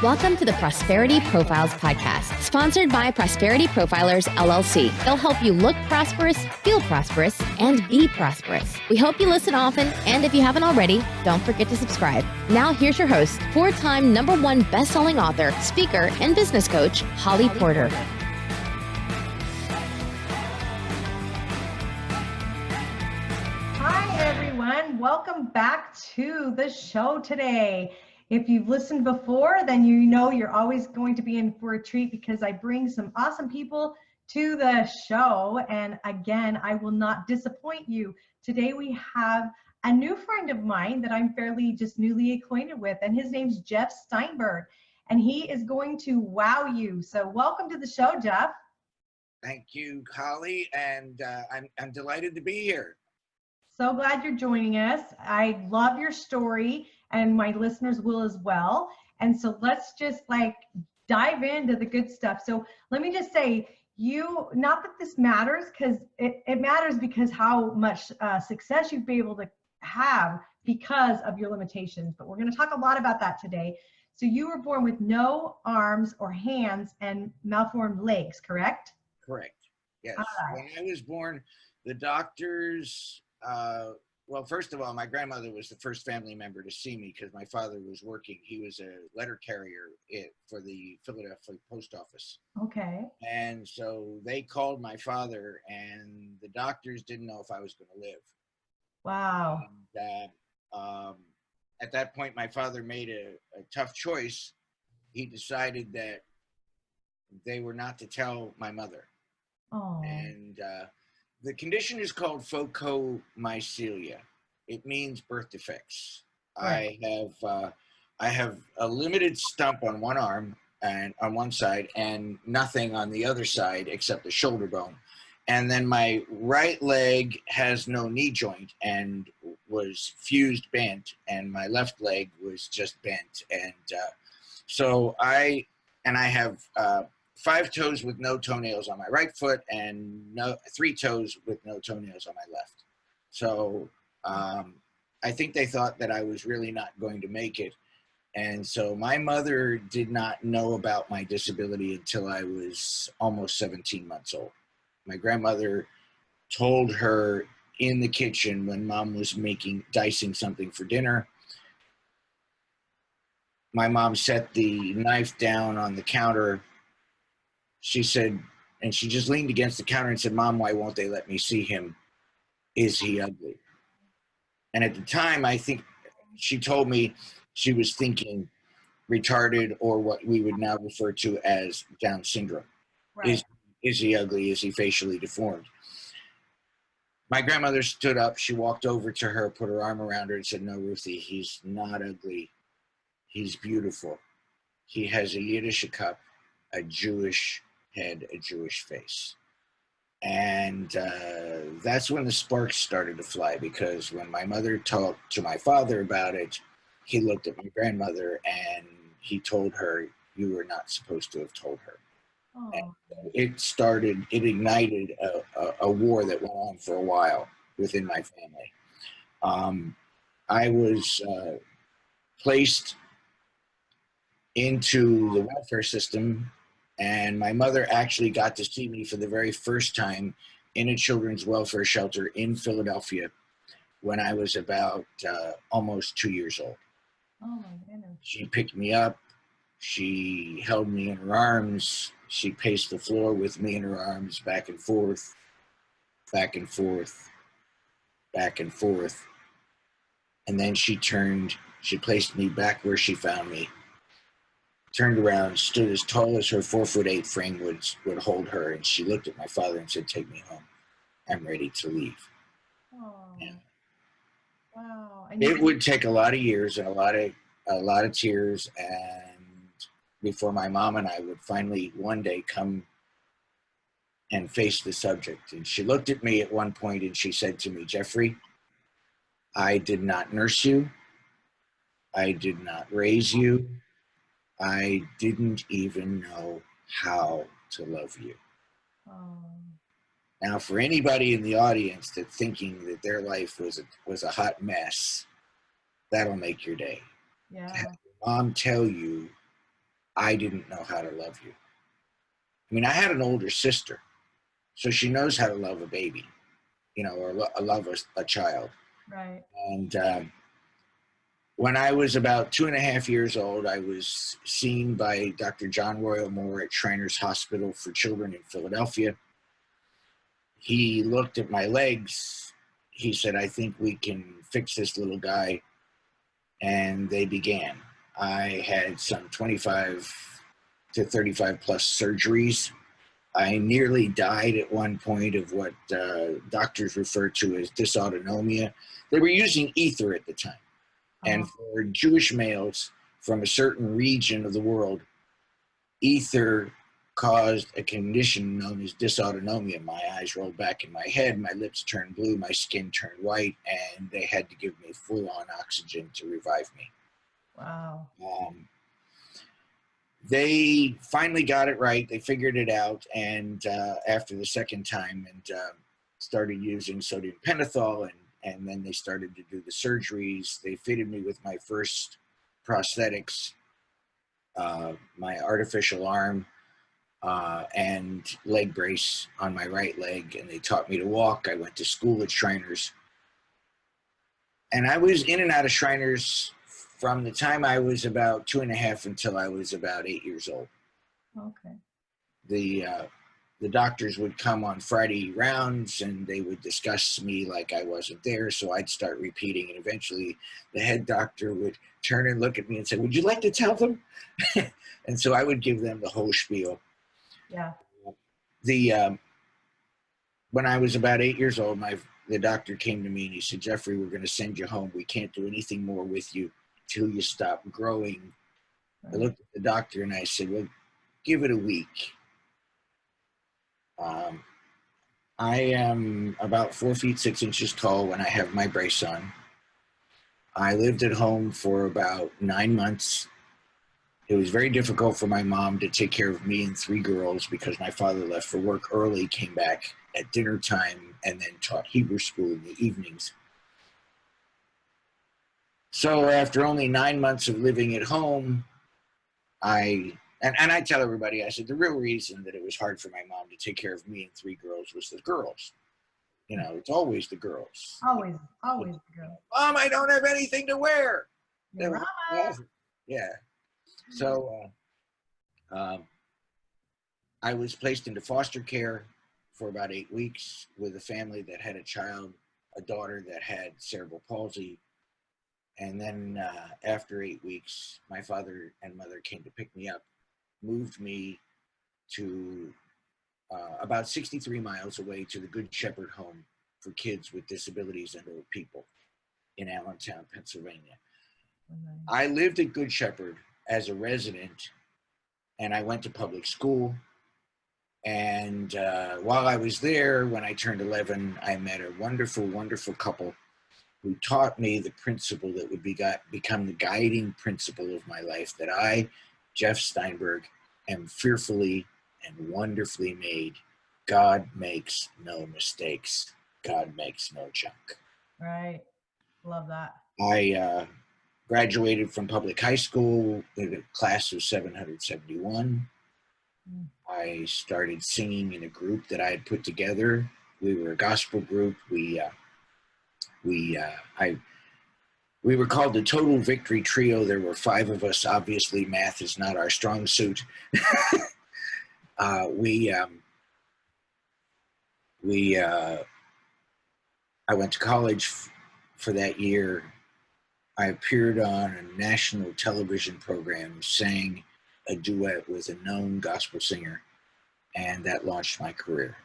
Welcome to the Prosperity Profiles Podcast, sponsored by Prosperity Profilers, LLC. They'll help you look prosperous, feel prosperous, and be prosperous. We hope you listen often, and if you haven't already, don't forget to subscribe. Now, here's your host, four-time #1 best-selling author, speaker, and business coach, Holly Porter. Hi, everyone. Welcome back to the show today. If you've listened before, then you know you're always going to be in for a treat because I bring some awesome people to the show. And again, I will not disappoint you. Today we have a new friend of mine that I'm fairly just newly acquainted with, and his name's Jeff Steinberg, and he is going to wow you. So welcome to the show, Jeff. Thank you, Holly, and I'm delighted to be here. So glad you're joining us. I love your story, and my listeners will as well. And so let's just dive into the good stuff. So let me just say, not that this matters, because it matters because how much success you've been able to have because of your limitations. But we're going to talk a lot about that today. So you were born with no arms or hands and malformed legs, correct? Correct. Yes. When I was born, the doctors, well, first of all, my grandmother was the first family member to see me because my father was working. He was a letter carrier for the Philadelphia post office. Okay. And so they called my father, and the doctors didn't know if I was going to live. Wow. And, at that point, my father made a tough choice. He decided that they were not to tell my mother. Oh. And the condition is called photomycelia. It means birth defects. Right. I have a limited stump on one arm and on one side, and nothing on the other side except the shoulder bone. And then my right leg has no knee joint and was fused bent, and my left leg was just bent. And so I have 5 toes with no toenails on my right foot and 3 toes with no toenails on my left. So I think they thought that I was really not going to make it. And so my mother did not know about my disability until I was almost 17 months old. My grandmother told her in the kitchen when mom was dicing something for dinner. My mom set the knife down on the counter. She said, and she just leaned against the counter and said, "Mom, why won't they let me see him? Is he ugly?" And at the time, I think she told me she was thinking retarded, or what we would now refer to as Down syndrome. Right. Is he ugly? Is he facially deformed? My grandmother stood up. She walked over to her, put her arm around her and said, "No, Ruthie, he's not ugly. He's beautiful. He has a Yiddish cup, a Jewish head, a Jewish face." And that's when the sparks started to fly, because when my mother talked to my father about it, he looked at my grandmother and he told her, "You were not supposed to have told her." Oh. And it ignited a war that went on for a while within my family. I was placed into the welfare system, and my mother actually got to see me for the very first time in a children's welfare shelter in Philadelphia when I was about almost 2 years old. Oh my goodness. She picked me up. She held me in her arms. She paced the floor with me in her arms, back and forth, back and forth, back and forth. And then she placed me back where she found me, turned around, stood as tall as her 4'8" frame would hold her. And she looked at my father and said, "Take me home. I'm ready to leave." Oh. Yeah. Wow. It would take a lot of years and a lot of tears, and before my mom and I would finally one day come and face the subject. And she looked at me at one point and she said to me, "Jeffrey, I did not nurse you. I did not raise you. I didn't even know how to love you." Oh. Now, for anybody in the audience that's thinking that their life was a hot mess, that'll make your day. Yeah. To have your mom tell you I didn't know how to love you. I mean, I had an older sister, so she knows how to love a baby, you know, or love a child. Right. And when I was about 2.5 years old, I was seen by Dr. John Royal Moore at Shriners Hospital for Children in Philadelphia. He looked at my legs. He said, I think we can fix this little guy. And they began. I had some 25 to 35 plus surgeries. I nearly died at one point of what doctors refer to as dysautonomia. They were using ether at the time. And for Jewish males from a certain region of the world, ether caused a condition known as dysautonomia. My eyes rolled back in my head, my lips turned blue, my skin turned white, and they had to give me full-on oxygen to revive me. Wow. They finally got it right. They figured it out, and after the second time, and started using sodium pentothal, and then they started to do the surgeries. They fitted me with my first prosthetics, my artificial arm, and leg brace on my right leg, and they taught me to walk. I went to school at Shriners, and I was in and out of Shriners from the time I was about 2.5 until I was about 8 years old. Okay. The doctors would come on Friday rounds, and they would discuss me like I wasn't there, so I'd start repeating, and eventually the head doctor would turn and look at me and say, would you like to tell them? And so I would give them the whole spiel. Yeah. When I was about 8 years old, the doctor came to me and he said, Jeffrey, we're going to send you home. We can't do anything more with you till you stop growing. Right. I looked at the doctor and I said, well, give it a week. I am about 4 feet 6 inches tall when I have my brace on. I lived at home for about 9 months. It was very difficult for my mom to take care of me and 3 girls because my father left for work early, came back at dinner time, and then taught Hebrew school in the evenings. So after only 9 months of living at home, I tell everybody, I said, the real reason that it was hard for my mom to take care of me and 3 girls was the girls. You know, it's always the girls. Always the girls. Mom, I don't have anything to wear. Yeah. Yeah. So I was placed into foster care for about 8 weeks with a family that had a daughter that had cerebral palsy. And then after 8 weeks, my father and mother came to pick me up, moved me to about 63 miles away to the Good Shepherd Home for kids with disabilities and old people in Allentown, Pennsylvania. Mm-hmm. I lived at Good Shepherd as a resident, and I went to public school. And while I was there, when I turned 11, I met a wonderful, wonderful couple who taught me the principle that would become the guiding principle of my life, that I, Jeff Steinberg, am fearfully and wonderfully made. God makes no mistakes. God makes no junk. Right. Love that. I graduated from public high school in a class of 771. I started singing in a group that I had put together. We were a gospel group. We were called the Total Victory Trio. There were 5 of us. Obviously, math is not our strong suit. I went to college for that year. I appeared on a national television program, sang a duet with a known gospel singer, and that launched my career.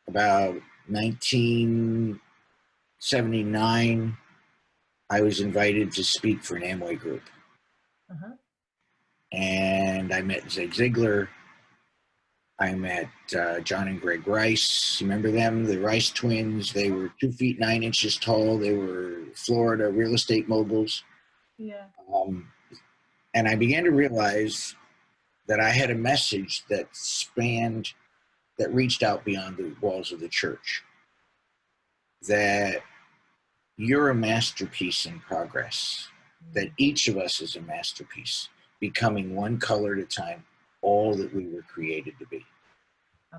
About 1979, I was invited to speak for an Amway group. Uh-huh. And I met Zig Ziglar. I met John and Greg Rice. You remember them? The Rice twins. They were 2 feet 9 inches tall. They were Florida real estate moguls. Yeah. And I began to realize that I had a message that reached out beyond the walls of the church. That you're a masterpiece in progress. That each of us is a masterpiece. becoming one color at a time, all that we were created to be.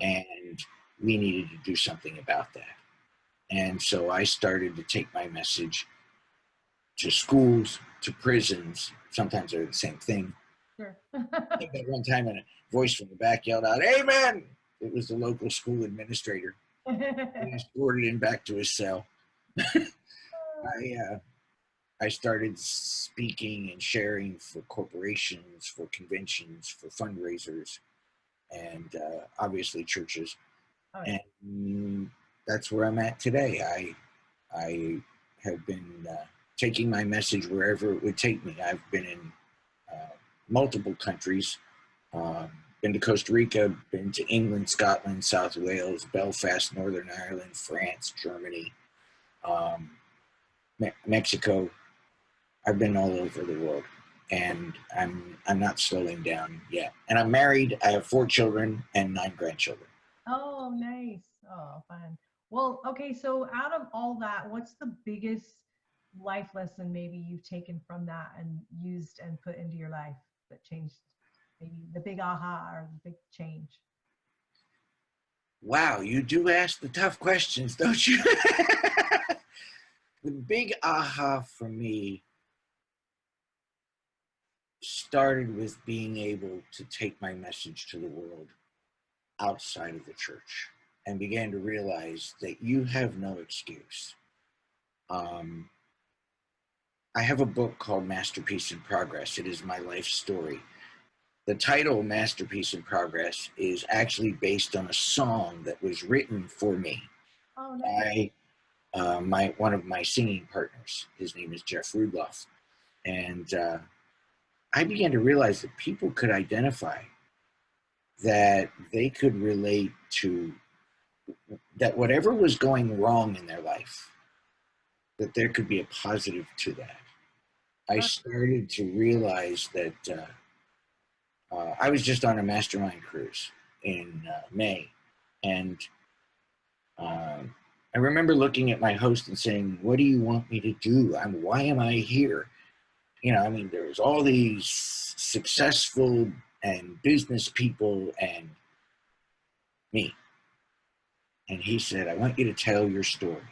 And we needed to do something about that. And so I started to take my message to schools, to prisons. Sometimes they're the same thing. Sure. I think that one time a voice from the back yelled out, "Amen!" It was the local school administrator. He escorted him back to his cell. I started speaking and sharing for corporations, for conventions, for fundraisers, and obviously churches. And that's where I'm at today. I have been taking my message wherever it would take me. I've been in multiple countries, been to Costa Rica, been to England, Scotland, South Wales, Belfast, Northern Ireland, France, Germany, Mexico. I've been all over the world, and I'm not slowing down yet. And I'm married. I have 4 children and 9 grandchildren. Oh, nice. Oh, fun. Well, okay. So out of all that, what's the biggest life lesson maybe you've taken from that and used and put into your life that changed, maybe the big aha or the big change? Wow, you do ask the tough questions, don't you? The big aha for me started with being able to take my message to the world outside of the church, and began to realize that you have no excuse. I have a book called Masterpiece in Progress. It is my life story. The title, Masterpiece in Progress, is actually based on a song that was written for me by one of my singing partners. His name is Jeff Rudloff. And I began to realize that people could identify, that they could relate to, that whatever was going wrong in their life, that there could be a positive to that. I started to realize that I was just on a mastermind cruise in May, and I remember looking at my host and saying, "What do you want me to do? Why am I here?" You know, I mean, there's all these successful and business people and me. And he said, "I want you to tell your story,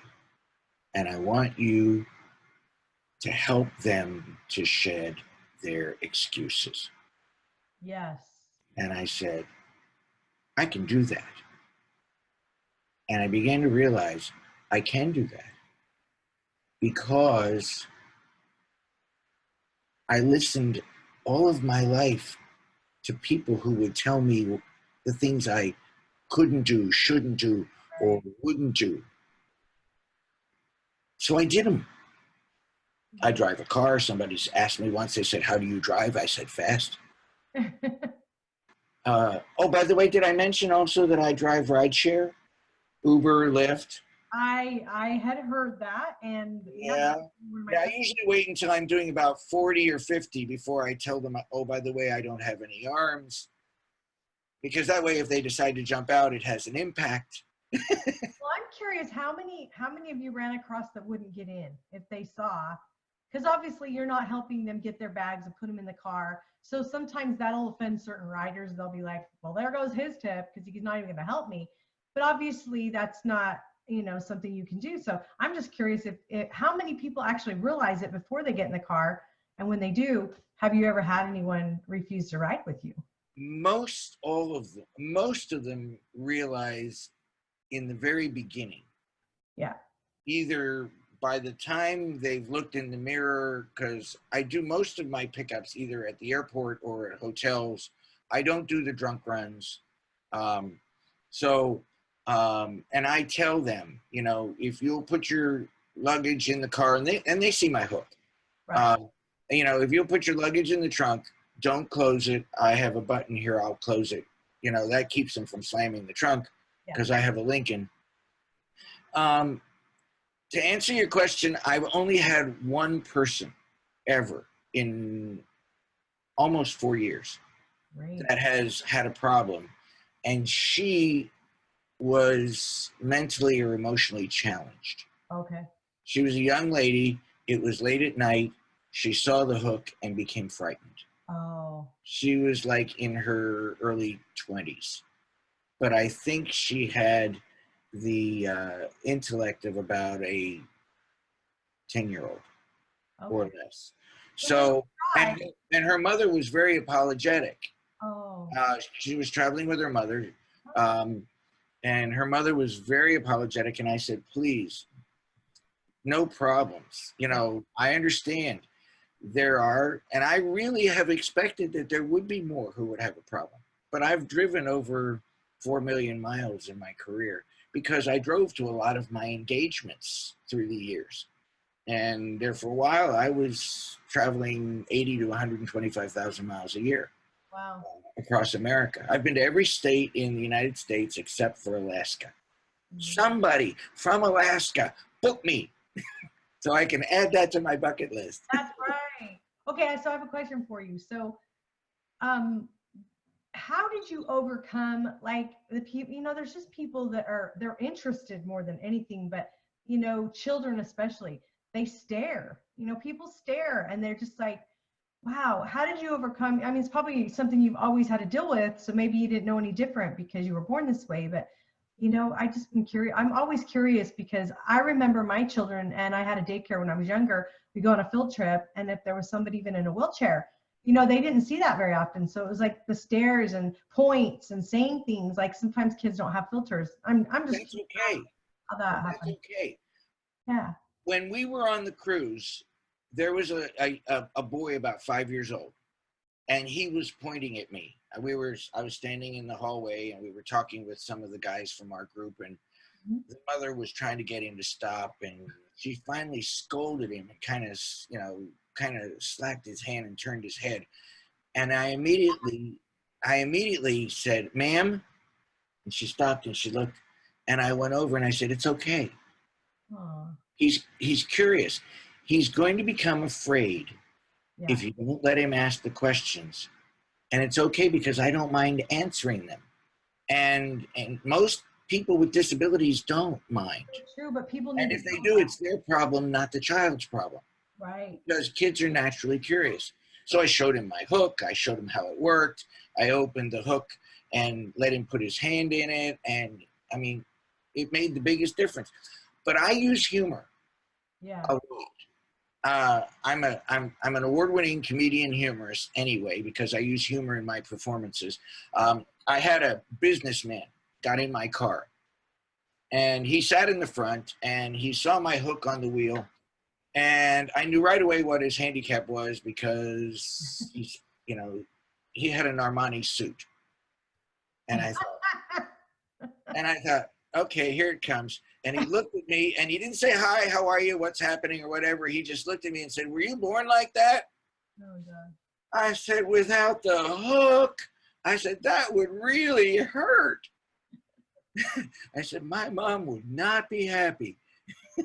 and I want you to help them to shed their excuses." Yes. And I said, "I can do that." And I began to realize I can do that because I listened all of my life to people who would tell me the things I couldn't do, shouldn't do, or wouldn't do. So I did them. I drive a car. Somebody asked me once, they said, "How do you drive?" I said, "Fast." Oh, by the way, did I mention also that I drive rideshare? Uber, Lyft. I had heard that, and yeah, I usually wait until I'm doing about 40 or 50 before I tell them, "Oh, by the way, I don't have any arms," because that way, if they decide to jump out, it has an impact. Well, I'm curious, how many of you ran across that wouldn't get in if they saw? Because obviously you're not helping them get their bags and put them in the car. So sometimes that'll offend certain riders. They'll be like, "Well, there goes his tip because he's not even going to help me." But obviously that's not, something you can do. So I'm just curious if how many people actually realize it before they get in the car, and when they do, have you ever had anyone refuse to ride with you? Most of them realize in the very beginning. Yeah. Either by the time they've looked in the mirror, because I do most of my pickups either at the airport or at hotels. I don't do the drunk runs. And I tell them, if you'll put your luggage in the car, and they see my hook. Right. If you'll put your luggage in the trunk, don't close it. I have a button here, I'll close it. That keeps them from slamming the trunk because I have a Lincoln. To answer your question, I've only had one person ever in almost 4 years that has had a problem, and she was mentally or emotionally challenged. Okay. She was a young lady. It was late at night. She saw the hook and became frightened. Oh. She was like in her early 20s, but I think she had the intellect of about a 10-year-old or Okay. less. Well, So, try. and her mother was very apologetic. Oh. She was traveling with her mother, and her mother was very apologetic. And I said, please, no problems. You know, I understand there are, and I really have expected that there would be more who would have a problem. But I've driven over 4 million miles in my career because I drove to a lot of my engagements through the years. And there for a while, I was traveling 80 to 125,000 miles a year Wow. across America. I've been to every state in the United States except for Alaska. Mhm. Somebody from Alaska, book me so I can add that to my bucket list. That's right. Okay, so I have a question for you. So, um, how did you overcome like the people, there's just people that they're interested more than anything, but children especially, they stare, people stare and they're just like, wow, how did you overcome? I mean, it's probably something you've always had to deal with, so maybe you didn't know any different because you were born this way, but I just been curious. I'm always curious because I remember my children, and I had a daycare when I was younger. We go on a field trip, and if there was somebody even in a wheelchair, they didn't see that very often. So it was like the stares and points and saying things. Like sometimes kids don't have filters. I'm just That's curious okay. how that That's happened. okay. Yeah. When we were on the cruise, there was a boy about 5 years old, and he was pointing at me. I was standing in the hallway, and we were talking with some of the guys from our group, and Mhm. the mother was trying to get him to stop, and she finally scolded him and kind of slapped his hand and turned his head. And I immediately said, "Ma'am," and she stopped and she looked, and I went over and I said, "It's okay. Aw, He's curious. He's going to become afraid yeah. if you don't let him ask the questions. And it's okay because I don't mind answering them. And most people with disabilities don't mind. It's true, but people need And to if they know do, that, it's their problem, not the child's problem. right? Because kids are naturally curious. So I showed him my hook. I showed him how it worked. I opened the hook and let him put his hand in it. And I mean, it made the biggest difference. But I use humor Yeah. a lot. I'm an award-winning comedian humorist anyway because I use humor in my performances. I had a businessman got in my car, and he sat in the front, and he saw my hook on the wheel, and I knew right away what his handicap was because he had an Armani suit, and I thought, okay, here it comes. And he looked at me and he didn't say, hi, how are you? What's happening or whatever. He just looked at me and said, were you born like that? Oh God. I said, without the hook. I said, that would really hurt. I said, my mom would not be happy. Oh,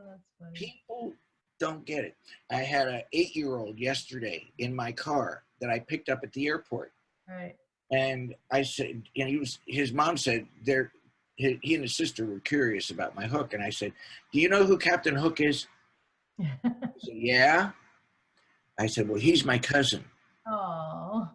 that's funny. People don't get it. I had an 8-year-old yesterday in my car that I picked up at the airport. Right. And I said, his mom said, he and his sister were curious about my hook. And I said, do you know who Captain Hook is? He said, yeah. I said, well, he's my cousin. Oh.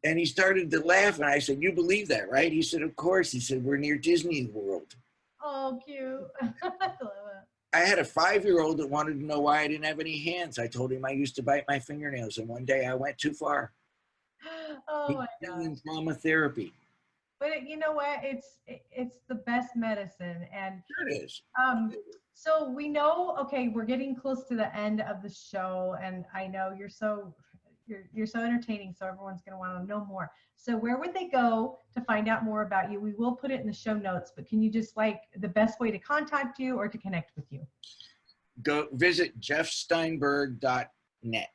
And he started to laugh. And I said, you believe that, right? He said, of course. He said, we're near Disney World. Oh, cute. I love it. I had a 5-year-old that wanted to know why I didn't have any hands. I told him I used to bite my fingernails. And one day I went too far. Oh He's my still God. in trauma therapy. But you know what? It's the best medicine. And Sure it is. so we know, okay, we're getting close to the end of the show, and I know you're so entertaining, so everyone's going to want to know more. So where would they go to find out more about you? We will put it in the show notes, but can you just the best way to contact you or to connect with you? Go visit jeffsteinberg.net.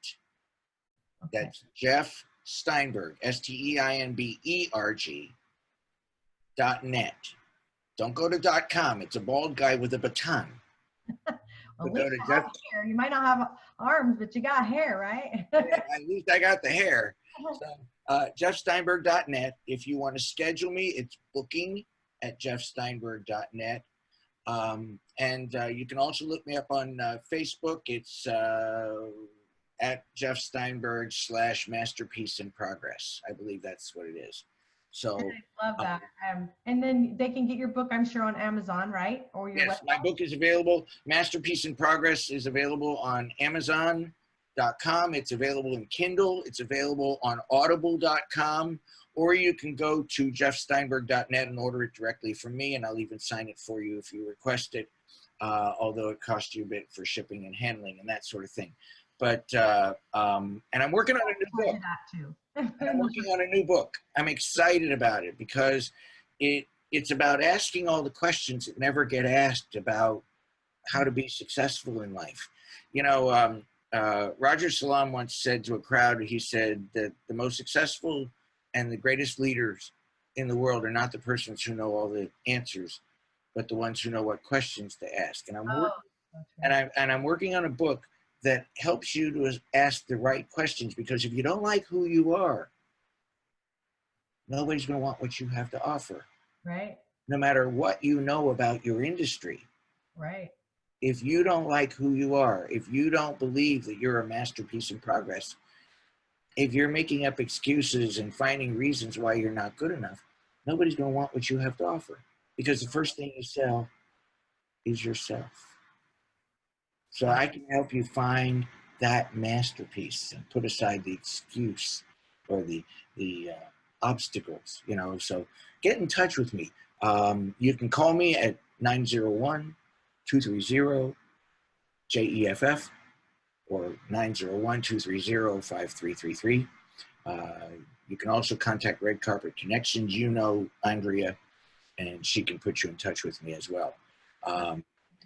Okay. That's Jeff Steinberg, STEINBERG.net. Don't go to .com. It's a bald guy with a baton. Well, at Go least to you have Jeff. hair. You might not have arms, but you got hair, right? At least I got the hair. So, jeffsteinberg.net. If you want to schedule me, it's booking at jeffsteinberg.net. And you can also look me up on Facebook. It's at Jeff Steinberg /masterpiece in progress. I believe that's what it is. So I love that. And then they can get your book, I'm sure, on Amazon, right? Or your yes, website? my book is available. Masterpiece in Progress is available on Amazon.com. It's available in Kindle. It's available on Audible.com. Or you can go to jeffsteinberg.net and order it directly from me, and I'll even sign it for you if you request it, although it costs you a bit for shipping and handling and that sort of thing. But, and I'm working on a new book. That too. I'm working on a new book. I'm excited about it because it's about asking all the questions that never get asked about how to be successful in life. You know, Roger Salam once said to a crowd, he said that the most successful and the greatest leaders in the world are not the persons who know all the answers, but the ones who know what questions to ask. And I'm working on a book that helps you to ask the right questions, because if you don't like who you are, nobody's going to want what you have to offer. Right. No matter what you know about your industry. Right. If you don't like who you are, if you don't believe that you're a masterpiece in progress, if you're making up excuses and finding reasons why you're not good enough, nobody's going to want what you have to offer, because the first thing you sell is yourself. So I can help you find that masterpiece and put aside the excuse or the obstacles, you know. So get in touch with me. You can call me at 901-230-JEFF or 901-230-5333. You can also contact Red Carpet Connections. You know Andrea, and she can put you in touch with me as well.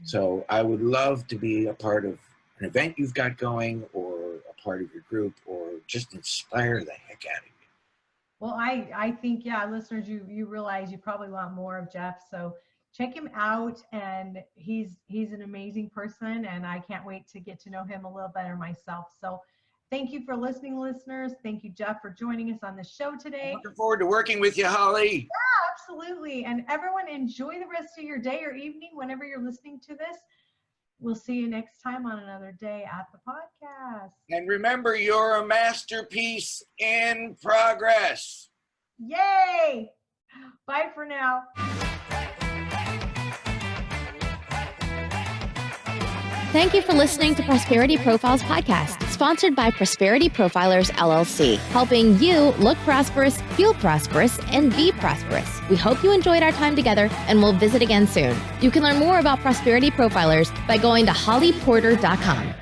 So I would love to be a part of an event you've got going, or a part of your group, or just inspire the heck out of you. Well, I think, yeah, listeners, you realize you probably want more of Jeff. So check him out, and he's an amazing person, and I can't wait to get to know him a little better myself. So thank you for listening, listeners. Thank you, Jeff, for joining us on the show today. I'm looking forward to working with you, Holly. Yeah, absolutely. And everyone, enjoy the rest of your day or evening whenever you're listening to this. We'll see you next time on another day at the podcast. And remember, you're a masterpiece in progress. Yay! Bye for now. Thank you for listening to Prosperity Profiles Podcast, sponsored by Prosperity Profilers, LLC, helping you look prosperous, feel prosperous, and be prosperous. We hope you enjoyed our time together, and we'll visit again soon. You can learn more about Prosperity Profilers by going to hollyporter.com.